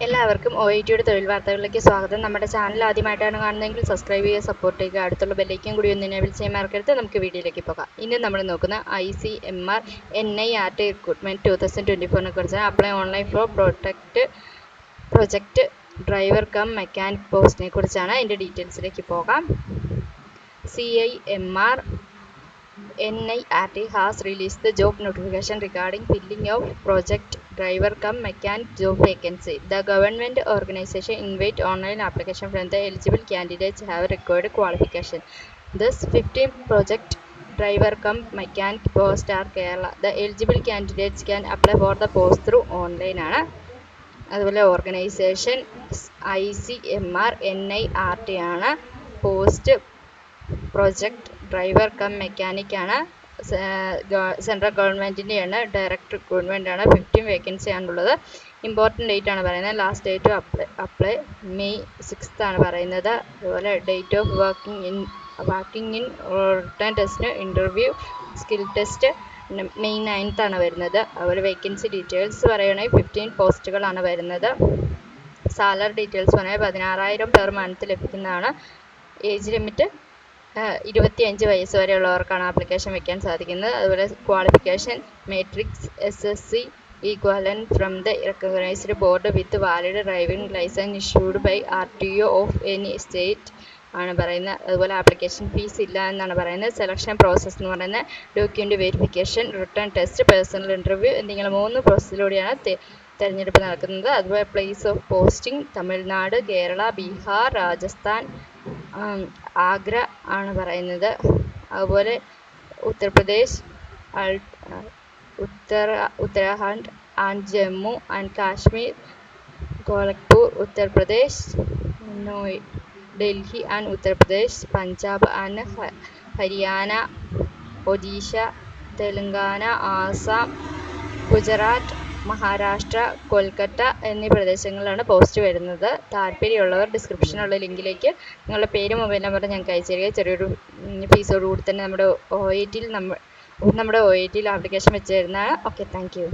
എല്ലാവർക്കും OITയുടെ തൊഴിൽ വാർത്തകളിലേക്ക് സ്വാഗതം. നമ്മുടെ ചാനൽ ആദ്യമായിട്ടാണ് കാണുന്നതെങ്കിൽ സബ്സ്ക്രൈബ് ചെയ്യുക, സപ്പോർട്ട് ചെയ്യുക, അടുത്തുള്ള ബെല്ലൈക്കൻ കൂടി ഒന്ന് എനേബിൾ ചെയ്യാൻ മറക്കരുത്. നമുക്ക് വീഡിയോയിലേക്ക് പോകാം. ഇന്ന് നമ്മൾ നോക്കുന്ന ICMR NIRT റിക്രൂട്ട്മെന്റ് 2024 കുറിച്ചാണ്. Apply online for project driver cum mechanic പോസ്റ്റിനെ കുറിച്ചാണ്. അതിൻ്റെ ഡീറ്റെയിൽസിലേക്ക് പോകാം. CIMR NIRT has released the job notification regarding filling of project driver cum mechanic job vacancy. The government organization invite online application from the eligible candidates have required qualification. Thus, 15 project driver cum mechanic post are Kerala. The eligible candidates can apply for the post through online. അതുപോലെ organisation ICMR NIRT ആണ്. Post project driver cum mechanic ആണ്. Central ഗവൺമെൻറ്റിൻ്റെയാണ്. Direct recruitment ആണ്. 15 vacancy ആണുള്ളത്. Important date ആണ് പറയുന്നത്. Last date to apply May 6th ആണ് പറയുന്നത്. അതുപോലെ date of working in return ടെസ്റ്റിന് interview skill test May 9th ആണ് വരുന്നത്. അതുപോലെ വേക്കൻസി ഡീറ്റെയിൽസ് പറയുകയാണെങ്കിൽ 15 പോസ്റ്റുകളാണ് വരുന്നത്. സാലറി ഡീറ്റെയിൽസ് പറയുന്നത് 16,000 പെർ മന്ത് ലഭിക്കുന്നതാണ്. ഏജ് ലിമിറ്റ് 25 വയസ്സ് വരെയുള്ളവർക്കാണ് ആപ്ലിക്കേഷൻ വയ്ക്കാൻ സാധിക്കുന്നത്. അതുപോലെ qualification matrix SSC equivalent from the recognised board with valid driving licence issued by RTO of any state ആണ് പറയുന്നത്. അതുപോലെ ആപ്ലിക്കേഷൻ ഫീസ് ഇല്ല എന്നാണ് പറയുന്നത്. സെലക്ഷൻ പ്രോസസ്സ് എന്ന് പറയുന്നത് document verification, return test, personal interview എന്നിങ്ങനെ 3 പ്രോസസ്സിലൂടെയാണ് തിരഞ്ഞെടുപ്പ് നടക്കുന്നത്. അതുപോലെ place of posting Tamil Nadu, Kerala, Bihar, Rajasthan, Agra ആണ് പറയുന്നത്. അതുപോലെ Uttar Pradesh, Uttarakhand and Jammu and Kashmir, Gorakhpur Uttar Pradesh, Delhi and Uttar Pradesh, Punjab and Haryana, Odisha, Telangana, Assam, Gujarat, Maharashtra, Kolkata എന്നീ പ്രദേശങ്ങളിലാണ് പോസ്റ്റ് വരുന്നത്. താല്പര്യമുള്ളവർ ഡിസ്ക്രിപ്ഷനുള്ള ലിങ്കിലേക്ക് നിങ്ങളുടെ പേര്, മൊബൈൽ നമ്പർ ഞങ്ങൾക്ക് അയച്ചു തരിക. ചെറിയൊരു ഫീസോടുകൂടി തന്നെ നമ്മുടെ OITയിൽ ആപ്ലിക്കേഷൻ വെച്ച് തരുന്നതാണ്. Okay, thank you.